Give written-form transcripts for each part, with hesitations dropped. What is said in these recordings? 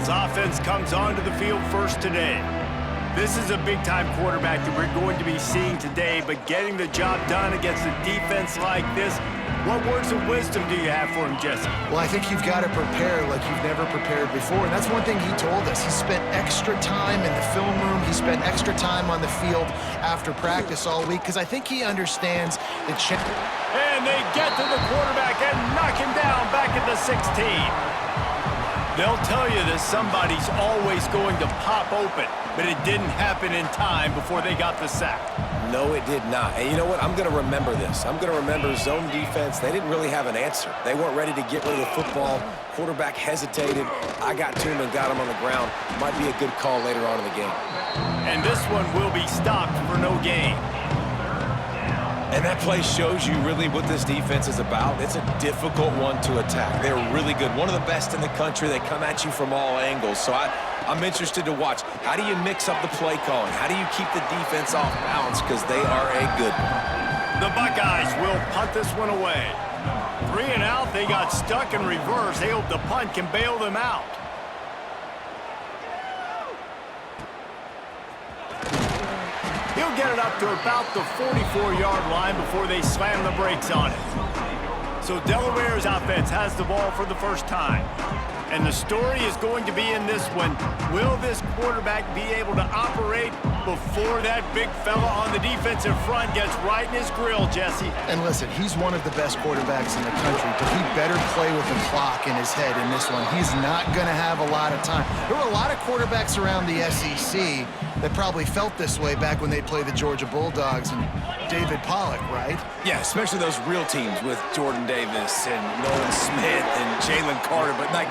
Eagles offense comes onto the field first today. This is a big-time quarterback that we're going to be seeing today, but getting the job done against a defense like this, what words of wisdom do you have for him, Jesse? Well, I think you've got to prepare like you've never prepared before, and that's one thing he told us. He spent extra time in the film room. He spent extra time on the field after practice all week because I think he understands the challenge. And they get to the quarterback and knock him down back at the 16. They'll tell you that somebody's always going to pop open, but it didn't happen in time before they got the sack. No, it did not. And you know what? I'm going to remember this. I'm going to remember zone defense. They didn't really have an answer. They weren't ready to get rid of the football. Quarterback hesitated. I got to him and got him on the ground. Might be a good call later on in the game. And this one will be stopped for no gain. And that play shows you really what this defense is about. It's a difficult one to attack. They're really good. One of the best in the country. They come at you from all angles. So I'm interested to watch. How do you mix up the play calling? How do you keep the defense off balance? Because they are a good one. The Buckeyes will punt this one away. 3 and out. They got stuck in reverse. They hope the punt can bail them out. He'll get it up to about the 44-yard line before they slam the brakes on it. So Delaware's offense has the ball for the first time. And the story is going to be in this one. Will this quarterback be able to operate before that big fella on the defensive front gets right in his grill, Jesse? And listen, he's one of the best quarterbacks in the country, but he better play with the clock in his head in this one. He's not going to have a lot of time. There were a lot of quarterbacks around the SEC that probably felt this way back when they played the Georgia Bulldogs and David Pollock, right? Yeah, especially those real teams with Jordan Davis and Nolan Smith and Jalen Carter. But, like,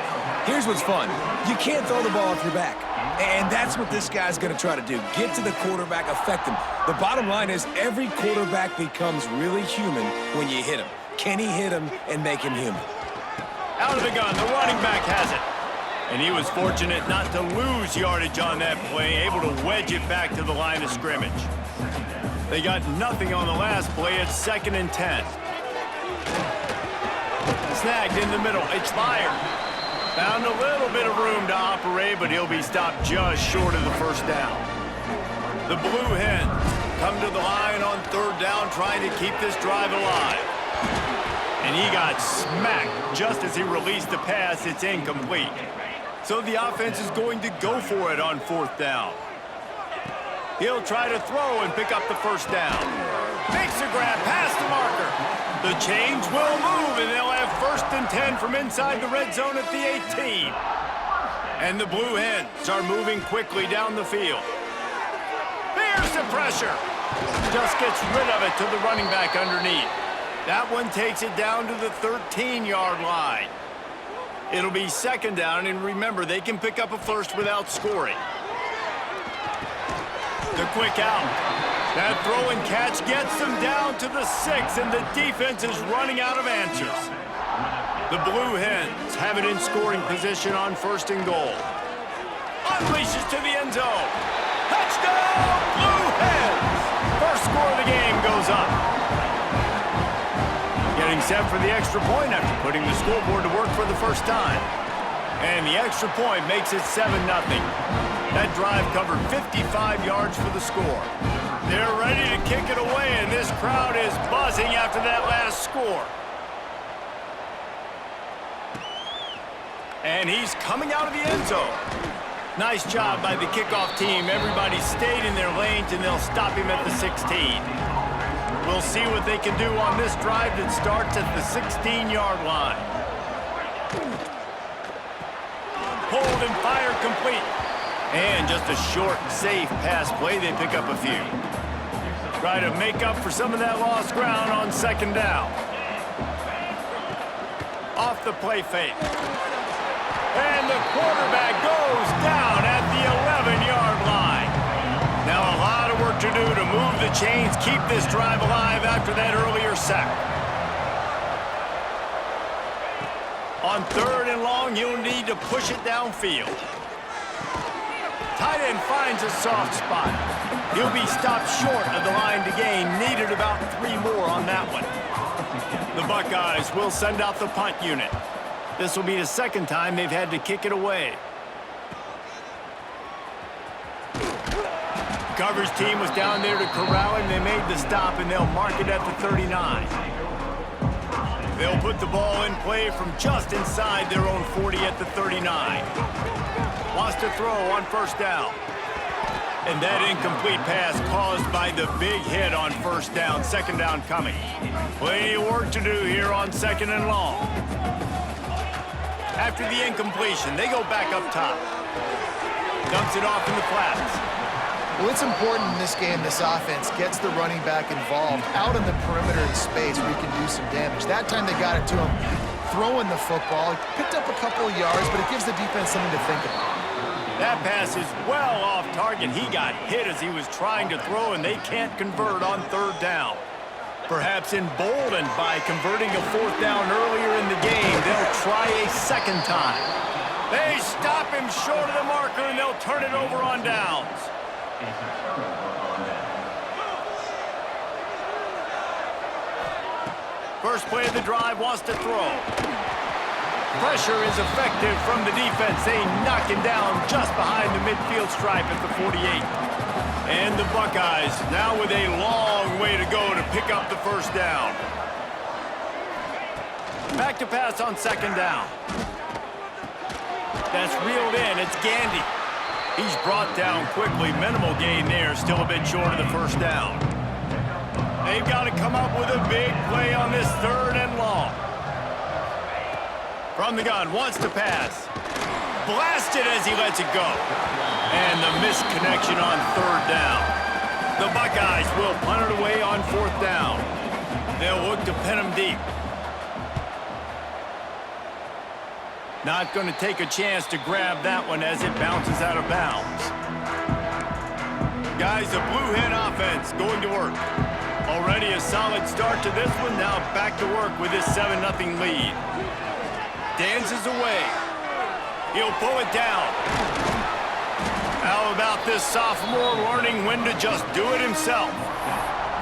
here's what's fun. You can't throw the ball off your back. And that's what this guy's going to try to do. Get to the quarterback, affect him. The bottom line is every quarterback becomes really human when you hit him. Can he hit him and make him human? Out of the gun, the running back has it. And he was fortunate not to lose yardage on that play, able to wedge it back to the line of scrimmage. They got nothing on the last play. It's 2nd and 10. Snagged in the middle. It's fired. Found a little bit of room to operate, but he'll be stopped just short of the first down. The Blue Hens come to the line on 3rd down, trying to keep this drive alive. And he got smacked just as he released the pass. It's incomplete. So the offense is going to go for it on 4th down. He'll try to throw and pick up the first down. Makes a grab past the marker. The chains will move, and they'll have 1st and 10 from inside the red zone at the 18. And the Blue Hens are moving quickly down the field. There's the pressure. Just gets rid of it to the running back underneath. That one takes it down to the 13-yard line. It'll be 2nd down, and remember, they can pick up a first without scoring. The quick out. That throw and catch gets them down to the 6, and the defense is running out of answers. The Blue Hens have it in scoring position on 1st and goal. Unleashes to the end zone. Touchdown, Blue Hens! First score of the game goes up. Getting set for the extra point after putting the scoreboard to work for the first time. And the extra point makes it 7-0. That drive covered 55 yards for the score. They're ready to kick it away, and this crowd is buzzing after that last score. And he's coming out of the end zone. Nice job by the kickoff team. Everybody stayed in their lanes, and they'll stop him at the 16. We'll see what they can do on this drive that starts at the 16-yard line. Hold and fire complete. And just a short, safe pass play. They pick up a few. Try to make up for some of that lost ground on 2nd down. Off the play fake. And the quarterback goes down at the 11-yard line. Now a lot of work to do to move the chains, keep this drive alive after that earlier sack. On 3rd and long, you'll need to push it downfield. Tight end finds a soft spot. He'll be stopped short of the line to gain. Needed about 3 more on that one. The Buckeyes will send out the punt unit. This will be the 2nd time they've had to kick it away. coverage team was down there to corral him. They made the stop, and they'll mark it at the 39. They'll put the ball in play from just inside their own 40 at the 39. Wants to throw on first down. And that incomplete pass caused by the big hit on first down. Second down coming. Plenty of work to do here on second and long. After the incompletion, they go back up top. Dumps it off in the flats. Well, it's important in this game, this offense gets the running back involved out in the perimeter in space where he can do some damage. That time they got it to him throwing the football. He picked up a couple of yards, but it gives the defense something to think about. That pass is well off target. He got hit as he was trying to throw, and they can't convert on third down. Perhaps emboldened by converting a fourth down earlier in the game, they'll try a second time. They stop him short of the marker, and they'll turn it over on downs. First play of the drive, wants to throw. Pressure is effective from the defense. They knock him down just behind the midfield stripe at the 48. And the Buckeyes now with a long way to go to pick up the first down. Back to pass on second down. That's reeled in. It's Gandy. He's brought down quickly. Minimal gain there. Still a bit short of the first down. They've got to come up with a big play on this third and long. From the gun, wants to pass. Blasted as he lets it go. And the misconnection on third down. The Buckeyes will punt it away on fourth down. They'll look to pin him deep. Not going to take a chance to grab that one as it bounces out of bounds. Guys, the Blue Hen offense going to work. Already a solid start to this one. Now back to work with this 7-0 lead. Dances away. He'll pull it down. How about this sophomore learning when to just do it himself?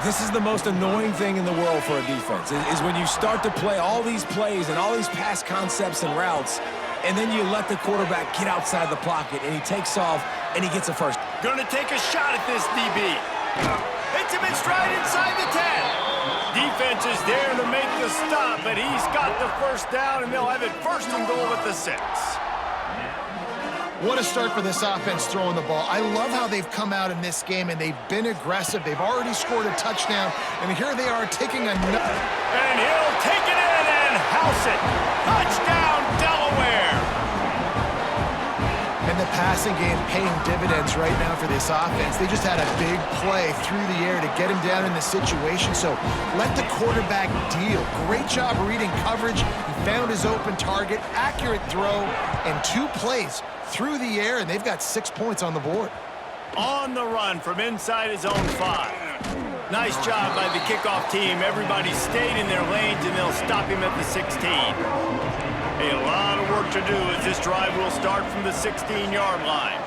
This is the most annoying thing in the world for a defense, is when you start to play all these plays and all these pass concepts and routes, and then you let the quarterback get outside the pocket, and he takes off, and he gets a first. Gonna take a shot at this DB. Hits him in stride inside the 10. Defense is there to make the stop, but he's got the first down, and they'll have it first and goal at the 6. What a start for this offense throwing the ball. I love how they've come out in this game, and they've been aggressive. They've already scored a touchdown, and here they are taking another. And he'll take it in and house it. Touchdown, Delaware. And the passing game paying dividends right now for this offense. They just had a big play through the air to get him down in the situation. So let the quarterback deal. Great job reading coverage. He found his open target, accurate throw, and 2 plays through the air, and they've got 6 points on the board. On the run from inside his own 5. Nice job by the kickoff team. Everybody stayed in their lanes, and they'll stop him at the 16. A lot of work to do as this drive will start from the 16-yard line.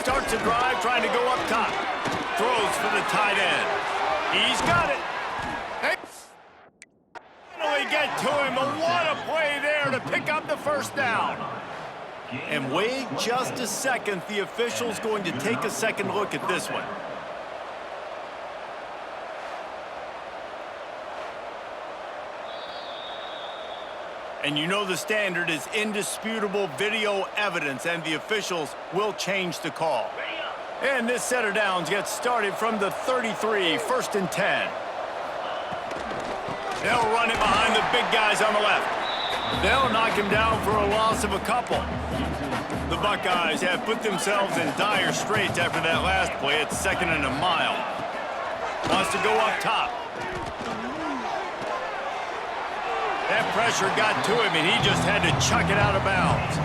Starts the drive trying to go up top. Throws for the tight end. He's got it. They finally get to him, but what a play there to pick up the first down. And wait just a second. The official's going to take a second look at this one. And you know the standard is indisputable video evidence, and the officials will change the call. And this set of downs gets started from the 33, first and 10. They'll run it behind the big guys on the left. They'll knock him down for a loss of a couple. The Buckeyes have put themselves in dire straits after that last play. It's second and a mile. Wants to go up top. That pressure got to him, and he just had to chuck it out of bounds.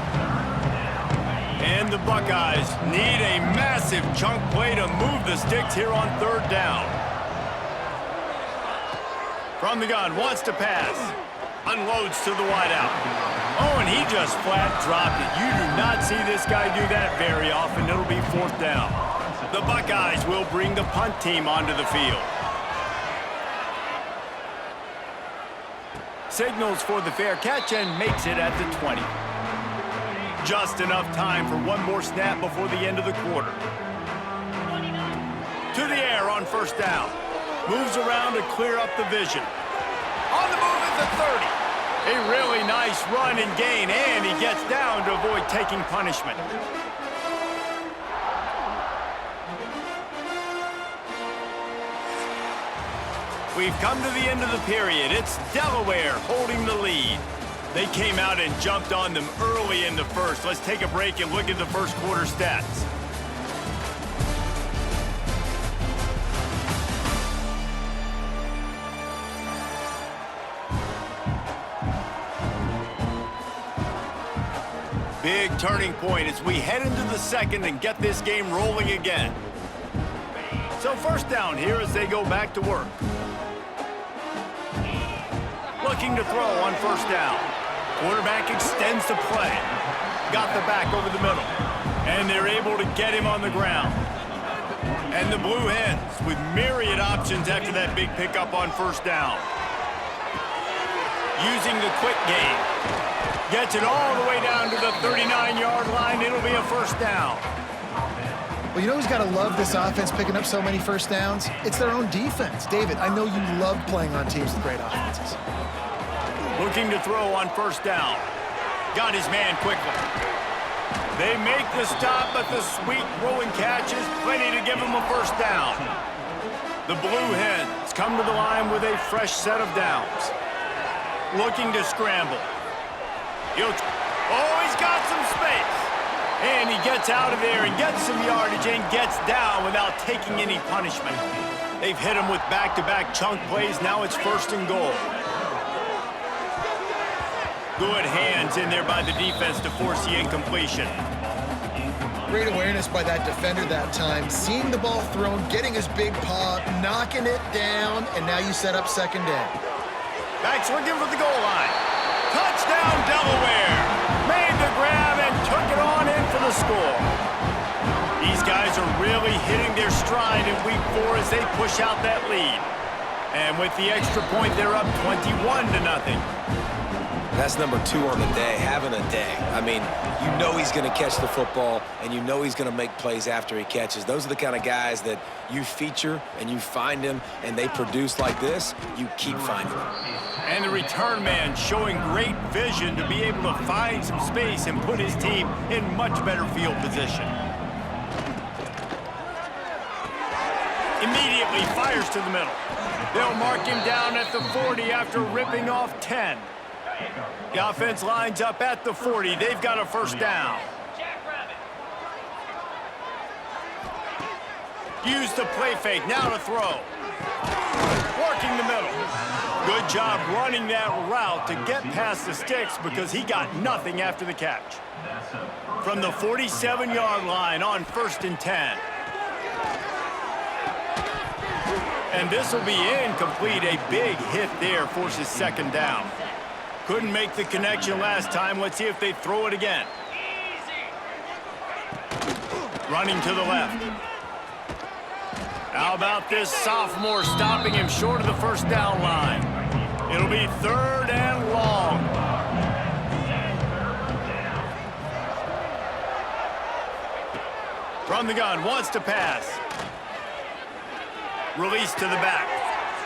And the Buckeyes need a massive chunk play to move the sticks here on third down. From the gun, wants to pass. Unloads to the wideout. Oh, and he just flat dropped it. You do not see this guy do that very often. It'll be fourth down. The Buckeyes will bring the punt team onto the field. Signals for the fair catch and makes it at the 20. Just enough time for one more snap before the end of the quarter. To the air on first down. Moves around to clear up the vision. On the move at the 30. A really nice run and gain, and he gets down to avoid taking punishment. We've come to the end of the period. It's Delaware holding the lead. They came out and jumped on them early in the first. Let's take a break and look at the first quarter stats. Big turning point as we head into the second and get this game rolling again. So first down here as they go back to work. Looking to throw on first down. Quarterback extends the play. Got the back over the middle. And they're able to get him on the ground. And the Blue Hens with myriad options after that big pickup on first down. Using the quick game. Gets it all the way down to the 39-yard line. It'll be a first down. Well, you know who's got to love this offense picking up so many first downs? It's their own defense. David, I know you love playing on teams with great offenses. Looking to throw on first down. Got his man quickly. They make the stop, but the sweet rolling catch is plenty to give him a first down. The Blue Hens come to the line with a fresh set of downs. Looking to scramble. He's got some space. And he gets out of there and gets some yardage and gets down without taking any punishment. They've hit him with back-to-back chunk plays. Now it's first and goal. Good hands in there by the defense to force the incompletion. Great awareness by that defender that time. Seeing the ball thrown, getting his big paw, knocking it down, and now you set up second down. Backs looking for the goal line. Touchdown, Delaware. Made the grab and took it on in for the score. These guys are really hitting their stride in week 4 as they push out that lead. And with the extra point, they're up 21-0. That's number 2 on the day, having a day. I mean, you know he's going to catch the football, and you know he's going to make plays after he catches. Those are the kind of guys that you feature and you find them, and they produce like this, you keep finding them. And the return man showing great vision to be able to find some space and put his team in much better field position. Immediately fires to the middle. They'll mark him down at the 40 after ripping off 10. The offense lines up at the 40. They've got a first down. Use the play fake. Now to throw. Working the middle. Good job running that route to get past the sticks because he got nothing after the catch. From the 47-yard line on first and 10. And this will be incomplete. A big hit there forces second down. Couldn't make the connection last time. Let's see if they throw it again. Running to the left. How about this sophomore stopping him short of the first down line? It'll be third and long. From the gun, wants to pass. Release to the back.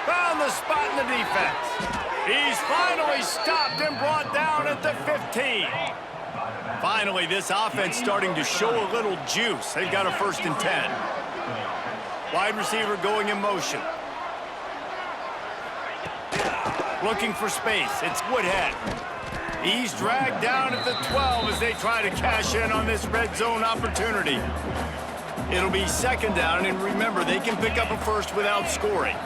Found the spot in the defense. He's finally stopped and brought down at the 15. Finally, this offense starting to show a little juice. They've got a first and 10. Wide receiver going in motion. Looking for space. It's Woodhead. He's dragged down at the 12 as they try to cash in on this red zone opportunity. It'll be second down, and remember, they can pick up a first without scoring.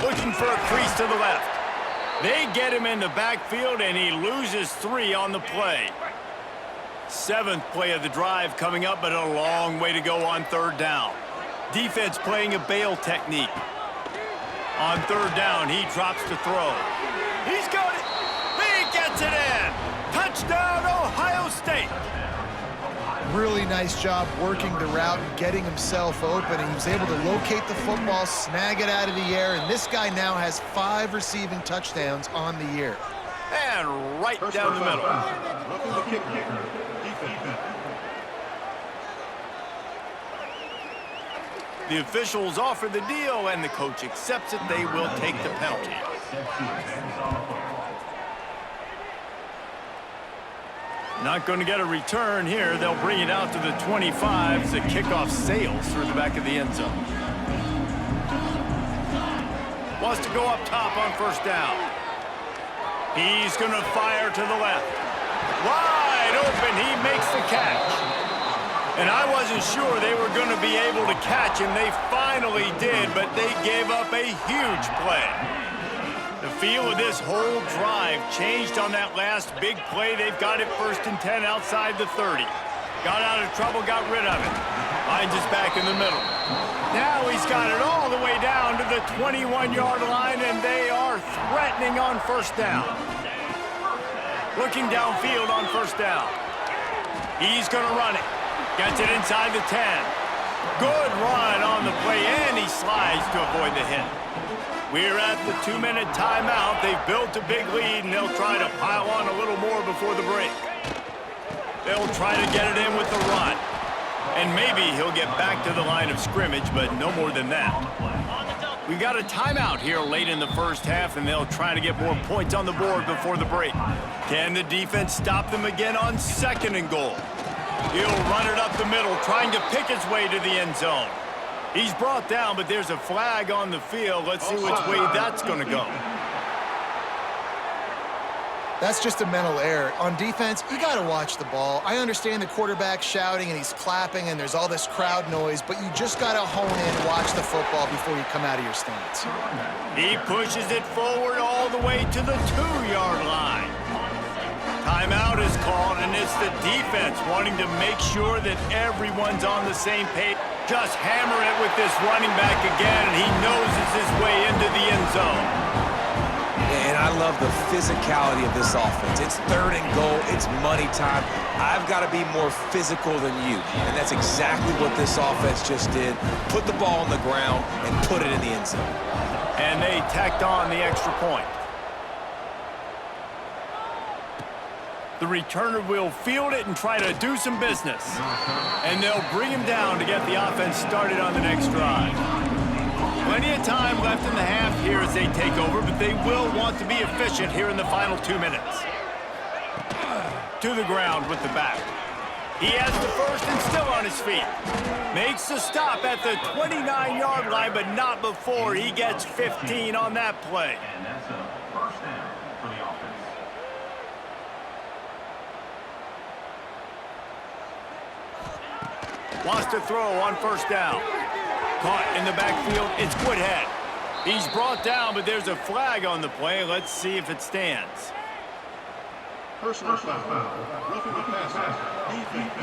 Looking for a crease to the left. They get him in the backfield, and he loses 3 on the play. 7th play of the drive coming up, but a long way to go on third down. Defense playing a bail technique. On third down, he drops to throw. He's got it. He gets it in. Touchdown, Ohio State. Really nice job working the route and getting himself open. And he was able to locate the football, snag it out of the air, and this guy now has 5 receiving touchdowns on the year. And right down the middle. The officials offer the deal, and the coach accepts it. They will take the penalty. Not going to get a return here. They'll bring it out to the 25 as the kickoff sails through the back of the end zone. Wants to go up top on first down. He's going to fire to the left. Wide open. He makes the catch. And I wasn't sure they were going to be able to catch him. They finally did, but they gave up a huge play. The feel of this whole drive changed on that last big play. They've got it 1st and 10 outside the 30. Got out of trouble, got rid of it. Finds us back in the middle. Now he's got it all the way down to the 21-yard line, and they are threatening on first down. Looking downfield on first down. He's going to run it. Gets it inside the 10. Good run on the play, and he slides to avoid the hit. We're at the 2-minute timeout. They've built a big lead, and they'll try to pile on a little more before the break. They'll try to get it in with the run. And maybe he'll get back to the line of scrimmage, but no more than that. We got a timeout here late in the first half, and they'll try to get more points on the board before the break. Can the defense stop them again on 2nd and goal? He'll run it up the middle, trying to pick his way to the end zone. He's brought down, but there's a flag on the field. Let's see which way that's going to go. That's just a mental error. On defense, you got to watch the ball. I understand the quarterback shouting and he's clapping and there's all this crowd noise, but you just got to hone in, watch the football before you come out of your stance. He pushes it forward all the way to the 2-yard line. Timeout is called, and it's the defense wanting to make sure that everyone's on the same page. Just hammer it with this running back again, and he knows it's his way into the end zone. And I love the physicality of this offense. It's 3rd and goal. It's money time. I've got to be more physical than you. And that's exactly what this offense just did. Put the ball on the ground and put it in the end zone. And they tacked on the extra point. The returner will field it and try to do some business. And they'll bring him down to get the offense started on the next drive. Plenty of time left in the half here as they take over, but they will want to be efficient here in the final 2 minutes. To the ground with the back. He has the first and still on his feet. Makes the stop at the 29-yard line, but not before he gets 15 on that play. Wants to throw on first down. Caught in the backfield, it's Woodhead. He's brought down, but there's a flag on the play. Let's see if it stands. Personal foul. Roughing the passer. Defense.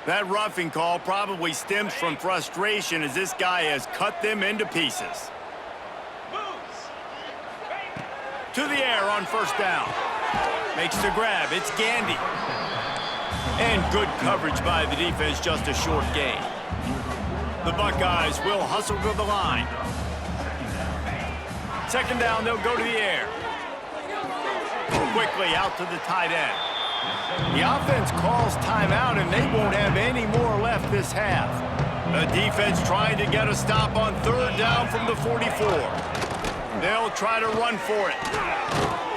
That roughing call probably stems from frustration as this guy has cut them into pieces. To the air on first down. Makes the grab. It's Gandy. And good coverage by the defense, just a short gain. The Buckeyes will hustle to the line. 2nd down, they'll go to the air. Quickly out to the tight end. The offense calls timeout, and they won't have any more left this half. The defense trying to get a stop on 3rd down from the 44. They'll try to run for it.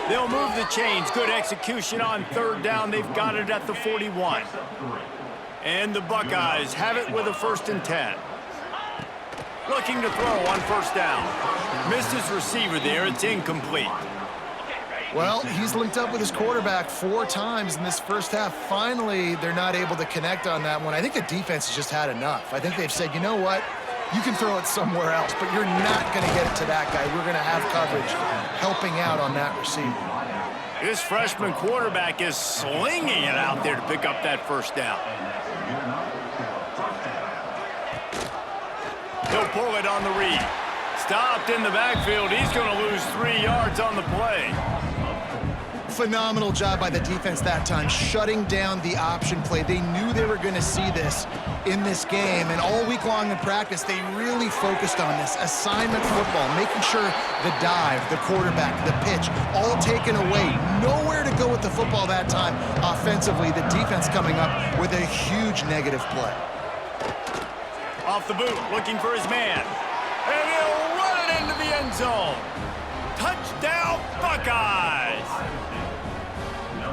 They'll move the chains. Good execution on 3rd down. They've got it at the 41. And the Buckeyes have it with a 1st and 10. Looking to throw on first down. Missed his receiver there. It's incomplete. Well, he's linked up with his quarterback 4 times in this first half. Finally, they're not able to connect on that one. I think the defense has just had enough. I think they've said, you know what? You can throw it somewhere else, but you're not going to get it to that guy. We're going to have coverage helping out on that receiver. This freshman quarterback is slinging it out there to pick up that first down. He'll pull it on the read. Stopped in the backfield. He's going to lose 3 yards on the play. Phenomenal job by the defense that time, shutting down the option play. They knew they were going to see this in this game, and all week long in practice, they really focused on this assignment football, making sure the dive, the quarterback, the pitch, all taken away. Nowhere to go with the football that time offensively. The defense coming up with a huge negative play. Off the boot, looking for his man. And he'll run it into the end zone. Touchdown, Buckeyes!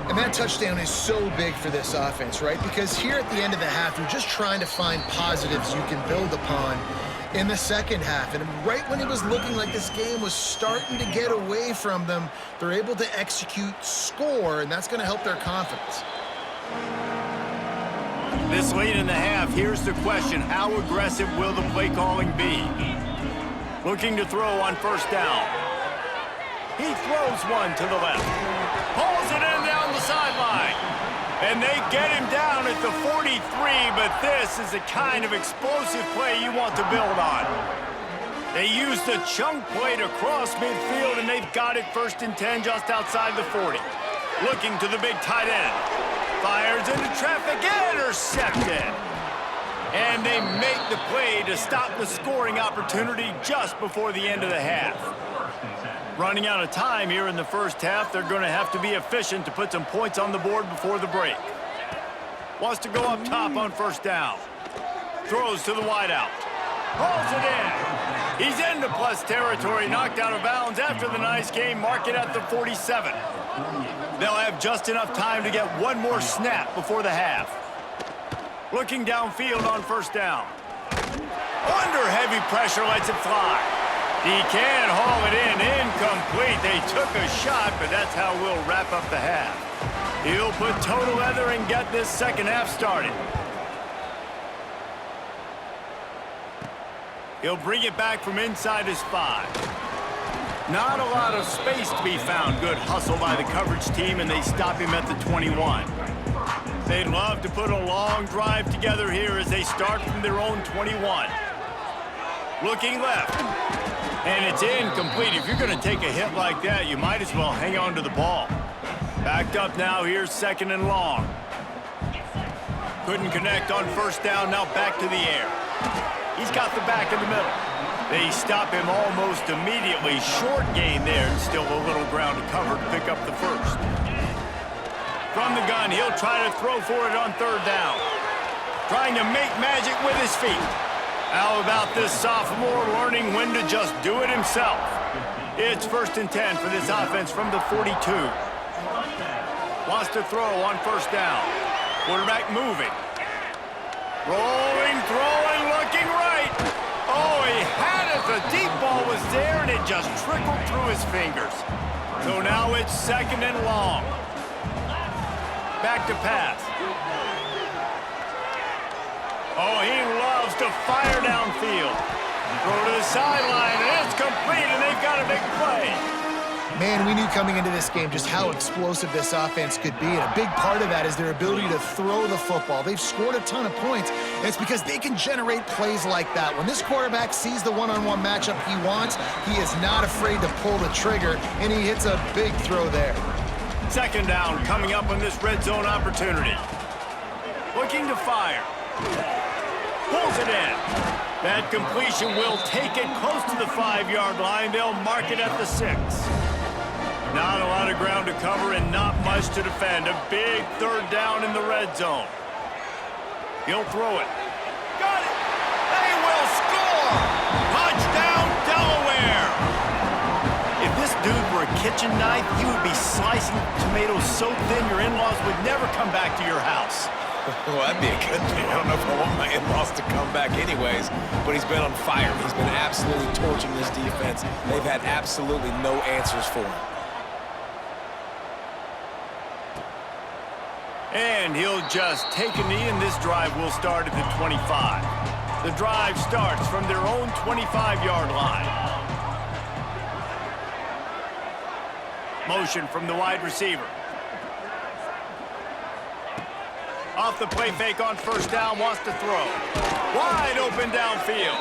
And that touchdown is so big for this offense, right? Because here at the end of the half, you're just trying to find positives you can build upon in the second half. And right when it was looking like this game was starting to get away from them, they're able to execute, score, and that's going to help their confidence. This late in the half, here's the question. How aggressive will the play calling be? Looking to throw on first down. He throws one to the left. Pulls it in down the sideline. And they get him down at the 43, but this is the kind of explosive play you want to build on. They used a chunk play to cross midfield, and they've got it 1st and 10 just outside the 40. Looking to the big tight end. Fires into traffic, intercepted. And they make the play to stop the scoring opportunity just before the end of the half. Running out of time here in the first half, they're going to have to be efficient to put some points on the board before the break. Wants to go up top on first down. Throws to the wideout. Pulls it in. He's into plus territory, knocked out of bounds after the nice game, mark it at the 47. They'll have just enough time to get one more snap before the half. Looking downfield on first down. Under heavy pressure, lets it fly. He can haul it in, incomplete. They took a shot, but that's how we'll wrap up the half. He'll put total leather and get this second half started. He'll bring it back from inside his 5. Not a lot of space to be found. Good hustle by the coverage team, and they stop him at the 21. They'd love to put a long drive together here as they start from their own 21. Looking left. And it's incomplete. If you're going to take a hit like that, you might as well hang on to the ball. Backed up now, here's 2nd and long. Couldn't connect on first down, now back to the air. He's got the back in the middle. They stop him almost immediately. Short gain there, and still a little ground to cover to pick up the first. From the gun, he'll try to throw for it on 3rd down. Trying to make magic with his feet. How about this sophomore learning when to just do it himself? It's 1st and 10 for this offense from the 42. Wants to throw on first down. Quarterback moving. Rolling, throwing, looking right. Oh, he had it. The deep ball was there, and it just trickled through his fingers. So now it's 2nd and long. Back to pass. Oh, he loves to fire downfield. Throw to the sideline, and it's complete, and they've got a big play. Man, we knew coming into this game just how explosive this offense could be, and a big part of that is their ability to throw the football. They've scored a ton of points, and it's because they can generate plays like that. When this quarterback sees the one-on-one matchup he wants, he is not afraid to pull the trigger, and he hits a big throw there. 2nd down coming up on this red zone opportunity. Looking to fire. Pulls it in. That completion will take it close to the 5-yard line. They'll mark it at the 6. Not a lot of ground to cover and not much to defend. A big 3rd down in the red zone. He'll throw it. Got it! They will score! Touchdown, Delaware! If this dude were a kitchen knife, he would be slicing tomatoes so thin your in-laws would never come back to your house. Well, that'd be a good thing. I don't know if I want my in-laws to come back anyways, but he's been on fire. He's been absolutely torching this defense. They've had absolutely no answers for him. And he'll just take a knee, and this drive will start at the 25. The drive starts from their own 25-yard line. Motion from the wide receiver. Off the play fake on first down, wants to throw. Wide open downfield.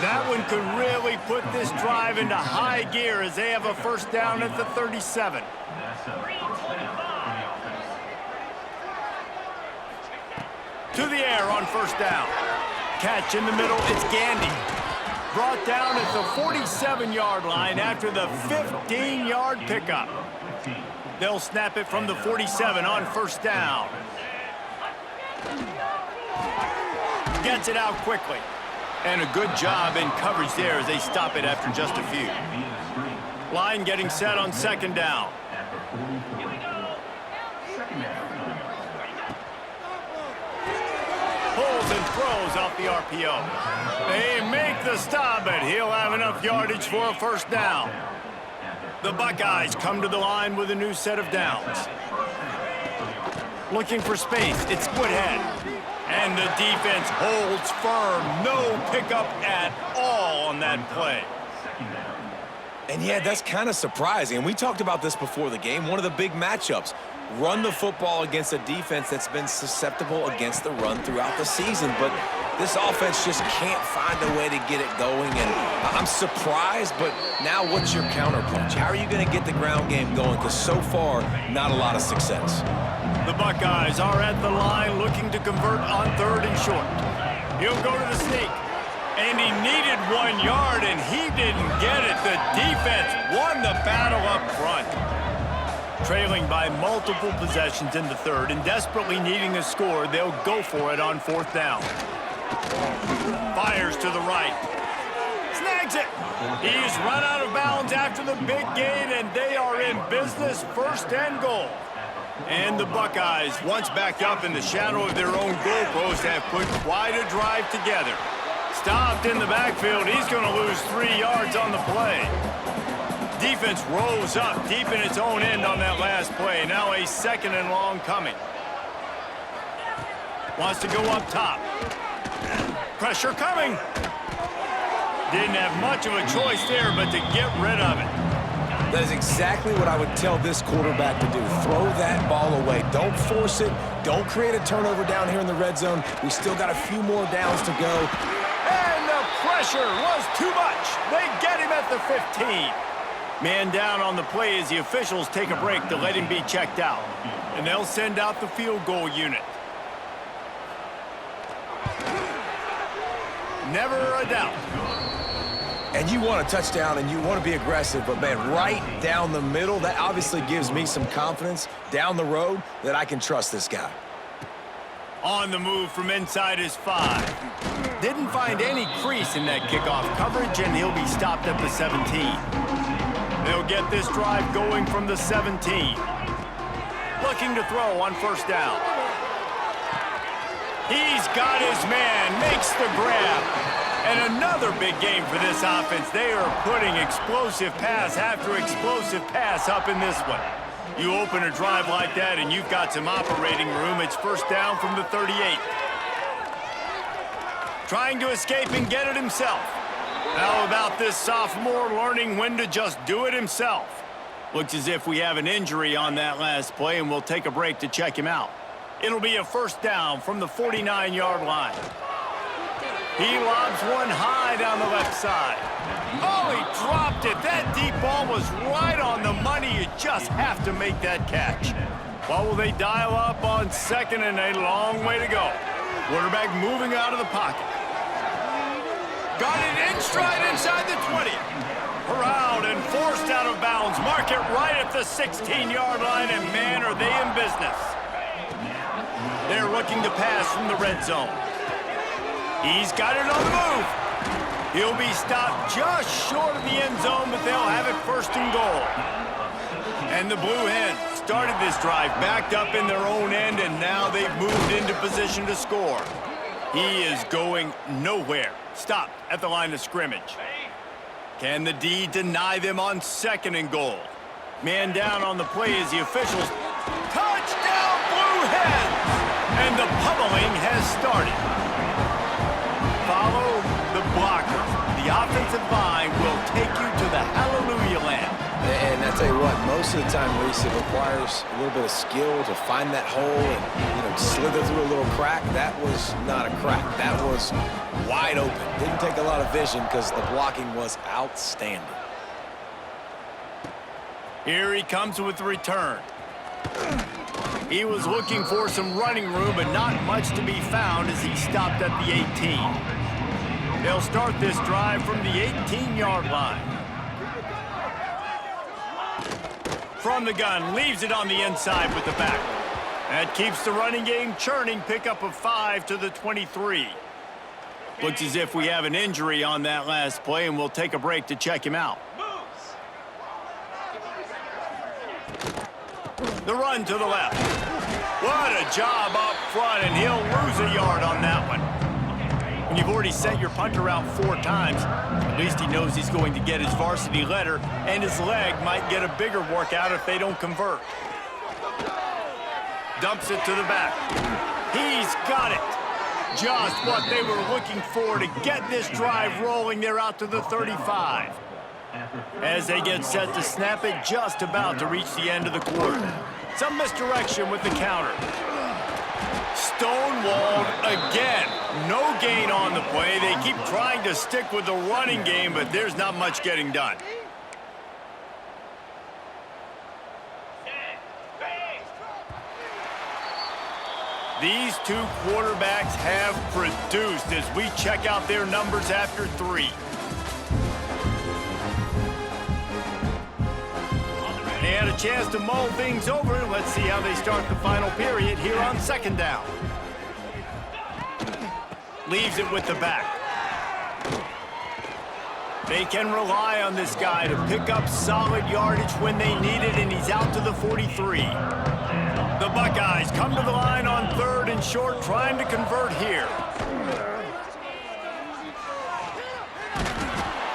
That one could really put this drive into high gear as they have a first down at the 37. To the air on first down. Catch in the middle, it's Gandy. Brought down at the 47-yard line after the 15-yard pickup. They'll snap it from the 47 on first down. Gets it out quickly. And a good job in coverage there as they stop it after just a few. Line getting set on second down. Pulls and throws off the RPO. They make the stop, but he'll have enough yardage for a first down. The Buckeyes come to the line with a new set of downs. Looking for space, it's Woodhead. And the defense holds firm. No pickup at all on that play. And yeah, that's kind of surprising. And we talked about this before the game. One of the big matchups. Run the football against a defense that's been susceptible against the run throughout the season. But this offense just can't find a way to get it going. And I'm surprised, but now what's your counterpunch? How are you going to get the ground game going? Because so far, not a lot of success. The Buckeyes are at the line looking to convert on third and short. He'll go to the sneak. And he needed 1 yard, and he didn't get it. The defense won the battle up front. Trailing by multiple possessions in the third and desperately needing a score, they'll go for it on fourth down. Fires to the right. Snags it. He's run out of bounds after the big gain, and they are in business, first and goal. And the Buckeyes, once back up in the shadow of their own goalpost, have put quite a drive together. Stopped in the backfield. He's going to lose 3 yards on the play. Defense rose up deep in its own end on that last play. Now a second and long coming. Wants to go up top. Pressure coming. Didn't have much of a choice there, but to get rid of it. That is exactly what I would tell this quarterback to do. Throw that ball away. Don't force it. Don't create a turnover down here in the red zone. We still got a few more downs to go. And the pressure was too much. They get him at the 15. Man down on the play as the officials take a break to let him be checked out. And they'll send out the field goal unit. Never a doubt. And you want a touchdown and you want to be aggressive, but man, right down the middle, that obviously gives me some confidence down the road that I can trust this guy. On the move from inside his 5. Didn't find any crease in that kickoff coverage, and he'll be stopped at the 17. They'll get this drive going from the 17. Looking to throw on first down. He's got his man, makes the grab. And another big game for this offense. They are putting explosive pass after explosive pass up in this one. You open a drive like that and you've got some operating room. It's first down from the 38. Trying to escape and get it himself. How about this sophomore learning when to just do it himself? Looks as if we have an injury on that last play, and we'll take a break to check him out. It'll be a first down from the 49-yard line. He lobs one high down the left side. Oh, he dropped it. That deep ball was right on the money. You just have to make that catch. Well, will they dial up on second, and a long way to go. Quarterback moving out of the pocket. Got it in stride inside the 20. Corralled and forced out of bounds. Mark it right at the 16-yard line, and man, are they in business. They're looking to pass from the red zone. He's got it on the move. He'll be stopped just short of the end zone, but they'll have it first and goal. And the Blue Hens started this drive backed up in their own end, and now they've moved into position to score. He is going nowhere. Stopped at the line of scrimmage. Can the D deny them on second and goal? Man down on the play as the officials. Touchdown, Blue Hens! And the pummeling has started. Follow the blockers. The offensive line will take you to the hallelujah land. And I tell you what, most of the time, Reese, it requires a little bit of skill to find that hole and, slither through a little crack. That was not a crack. That was wide open. Didn't take a lot of vision because the blocking was outstanding. Here he comes with the return. He was looking for some running room, but not much to be found as he stopped at the 18. They'll start this drive from the 18-yard line. From the gun, leaves it on the inside with the back. That keeps the running game churning, pickup of 5 to the 23. Looks as if we have an injury on that last play, and we'll take a break to check him out. The run to the left. What a job up front, and he'll lose a yard on that one. When you've already sent your punter out 4 times, at least he knows he's going to get his varsity letter, and his leg might get a bigger workout if they don't convert. Dumps it to the back. He's got it. Just what they were looking for to get this drive rolling. They're out to the 35. As they get set to snap it, just about to reach the end of the quarter. Some misdirection with the counter. Stonewalled again. No gain on the play. They keep trying to stick with the running game, but there's not much getting done. These two quarterbacks have produced as we check out their numbers after 3. They had a chance to mull things over. Let's see how they start the final period here on 2nd down. Leaves it with the back. They can rely on this guy to pick up solid yardage when they need it, and he's out to the 43. The Buckeyes come to the line on 3rd and short, trying to convert here.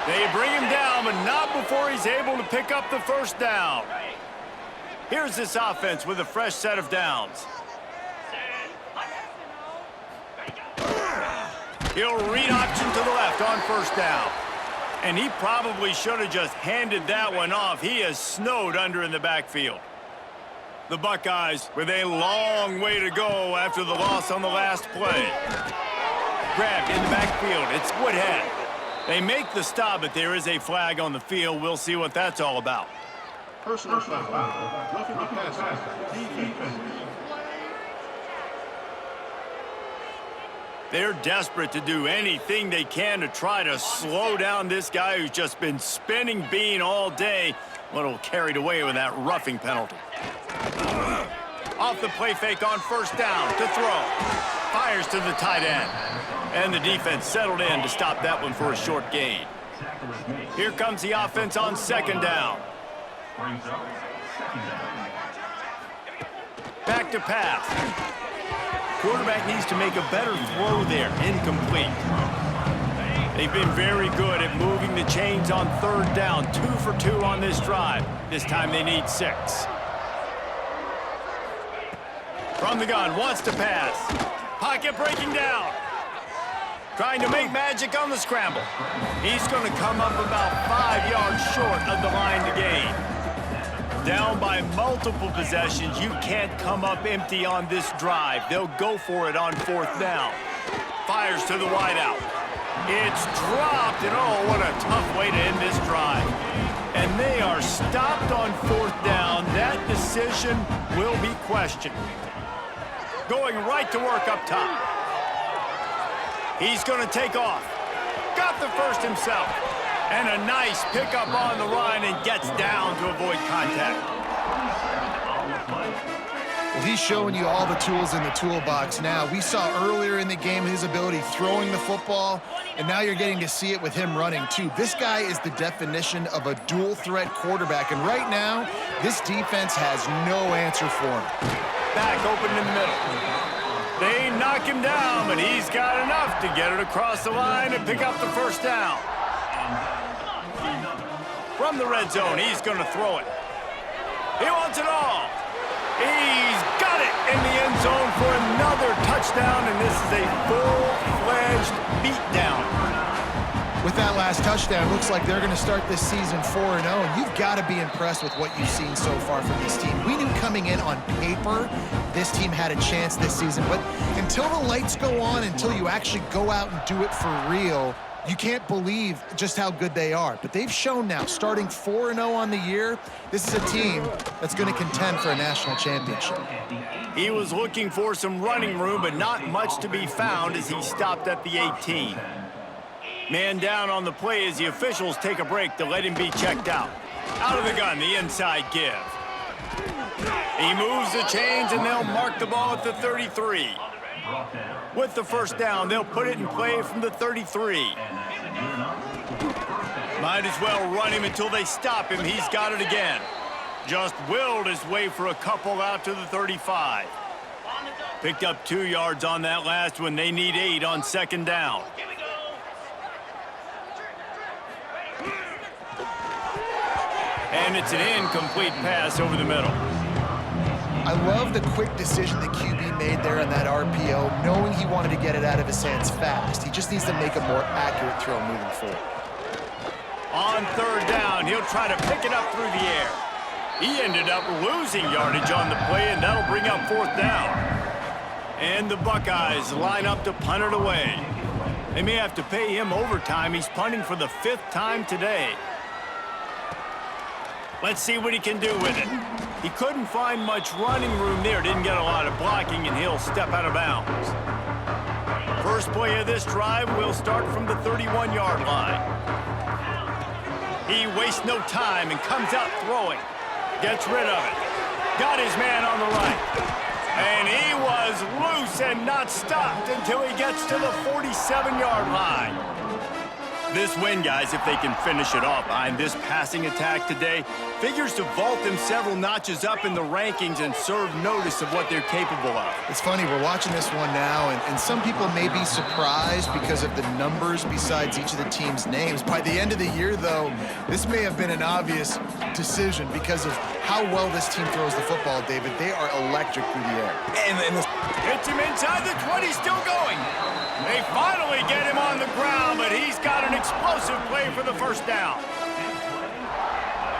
They bring him down, but not before he's able to pick up the 1st down. Here's this offense with a fresh set of downs. He'll read option to the left on 1st down. And he probably should have just handed that one off. He is snowed under in the backfield. The Buckeyes with a long way to go after the loss on the last play. Grabbed in the backfield. It's Woodhead. They make the stop, but there is a flag on the field. We'll see what that's all about. Personal foul. Roughing the passer. Defense. They're desperate to do anything they can to try to slow down this guy who's just been spinning bean all day. A little carried away with that roughing penalty. Off the play fake on 1st down to throw. Fires to the tight end. And the defense settled in to stop that one for a short gain. Here comes the offense on 2nd down. Back to pass. Quarterback needs to make a better throw there. Incomplete. They've been very good at moving the chains on 3rd down. 2 for 2 on this drive. This time they need 6. From the gun, wants to pass. Pocket breaking down. Trying to make magic on the scramble. He's going to come up about 5 yards short of the line to gain. Down by multiple possessions, you can't come up empty on this drive. They'll go for it on 4th down. Fires to the wideout. It's dropped, and oh, what a tough way to end this drive. And they are stopped on 4th down. That decision will be questioned. Going right to work up top. He's going to take off. Got the first himself. And a nice pickup on the line and gets down to avoid contact. Well, he's showing you all the tools in the toolbox now. We saw earlier in the game his ability throwing the football, and now you're getting to see it with him running too. This guy is the definition of a dual-threat quarterback, and right now, this defense has no answer for him. Back open in the middle. They knock him down, but he's got enough to get it across the line and pick up the 1st down. From the red zone, he's going to throw it. He wants it all. He's got it in the end zone for another touchdown, and this is a full-fledged beatdown. With that last touchdown, looks like they're going to start this season 4-0, and you've got to be impressed with what you've seen so far from this team. We knew coming in on paper this team had a chance this season, but until the lights go on, until you actually go out and do it for real, you can't believe just how good they are. But they've shown now, starting 4-0 on the year, this is a team that's going to contend for a national championship. He was looking for some running room, but not much to be found as he stopped at the 18. Man down on the play as the officials take a break to let him be checked out. Out of the gun, the inside give. He moves the chains, and they'll mark the ball at the 33. With the first down, they'll put it in play from the 33. Might as well run him until they stop him. He's got it again. Just willed his way for a couple out to the 35. Picked up 2 yards on that last one. They need 8 on second down. And it's an incomplete pass over the middle. I love the quick decision the QB made there on that RPO, knowing he wanted to get it out of his hands fast. He just needs to make a more accurate throw moving forward. On third down, he'll try to pick it up through the air. He ended up losing yardage on the play, and that'll bring up fourth down. And the Buckeyes line up to punt it away. They may have to pay him overtime. He's punting for the 5th time today. Let's see what he can do with it. He couldn't find much running room there. Didn't get a lot of blocking, and he'll step out of bounds. First play of this drive will start from the 31-yard line. He wastes no time and comes out throwing. Gets rid of it. Got his man on the right. And he was loose and not stopped until he gets to the 47-yard line. This win, guys, if they can finish it off behind this passing attack today, figures to vault them several notches up in the rankings and serve notice of what they're capable of. It's funny, we're watching this one now, and some people may be surprised because of the numbers besides each of the team's names. By the end of the year, though, this may have been an obvious decision because of how well this team throws the football, David. They are electric through the air. Hits him inside the 20, still going. They finally get him on the ground, but he's got an explosive play for the first down.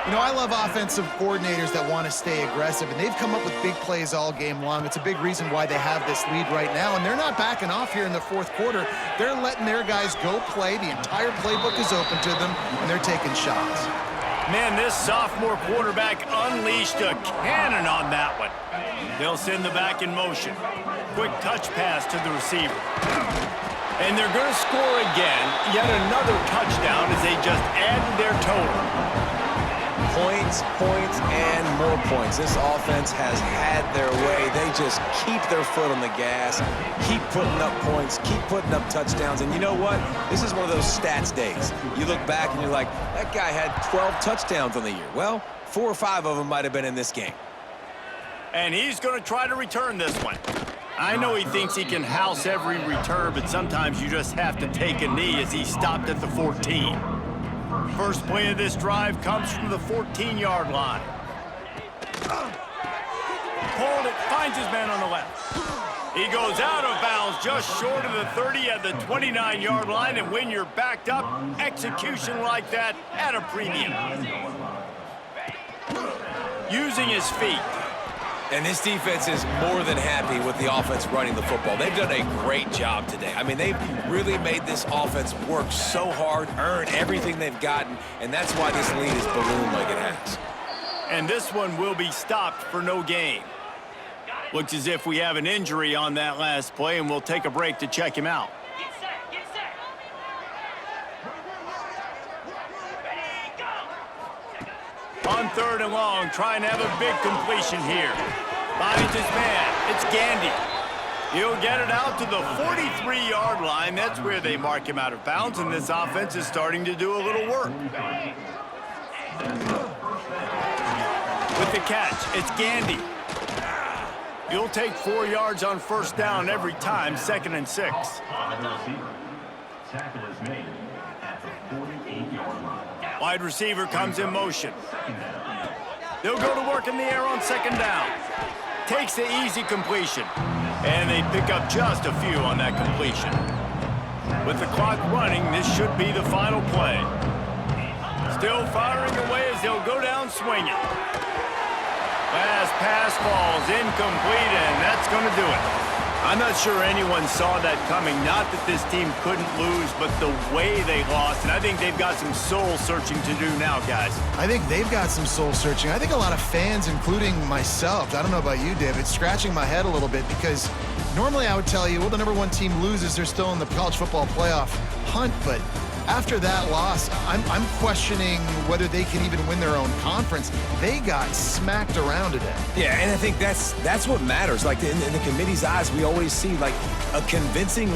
You know, I love offensive coordinators that want to stay aggressive, and they've come up with big plays all game long. It's a big reason why they have this lead right now, and they're not backing off here in the fourth quarter. They're letting their guys go play. The entire playbook is open to them, and they're taking shots. Man, this sophomore quarterback unleashed a cannon on that one. They'll send the back in motion. Quick touch pass to the receiver. And they're going to score again. Yet another touchdown as they just add to their total. Points, points, and more points. This offense has had their way. They just keep their foot on the gas, keep putting up points, keep putting up touchdowns. And you know what? This is one of those stats days. You look back and you're like, that guy had 12 touchdowns on the year. Well, 4 or 5 of them might have been in this game. And he's going to try to return this one. I know he thinks he can house every return, but sometimes you just have to take a knee as he stopped at the 14. First play of this drive comes from the 14-yard line. Pulled it, finds his man on the left. He goes out of bounds just short of the 30 at the 29-yard line, and when you're backed up, execution like that at a premium. Using his feet. And this defense is more than happy with the offense running the football. They've done a great job today. I mean, they've really made this offense work so hard, earn everything they've gotten, and that's why this lead is ballooned like it has. And this one will be stopped for no gain. Looks as if we have an injury on that last play, and we'll take a break to check him out. Get set. Ready, go. On third and long, trying to have a big completion here. Finds his man. It's Gandy. He'll get it out to the 43-yard line. That's where they mark him out of bounds, and this offense is starting to do a little work. With the catch, it's Gandy. You'll take 4 yards on first down every time, 2nd and 6. Tackle is made at the 48-yard line. Wide receiver comes in motion. They'll go to work in the air on second down. Takes the easy completion. And they pick up just a few on that completion. With the clock running, this should be the final play. Still firing away as they'll go down swinging. Last pass falls incomplete, and that's going to do it. I'm not sure anyone saw that coming. Not that this team couldn't lose, but the way they lost. And I think they've got some soul-searching to do now, guys. I think they've got some soul-searching. I think a lot of fans, including myself, I don't know about you, David, scratching my head a little bit because normally I would tell you, well, the number 1 team loses, they're still in the college football playoff hunt, but after that loss, I'm questioning whether they can even win their own conference. They got smacked around today. Yeah, and I think that's what matters. Like in the committee's eyes, we always see like a convincing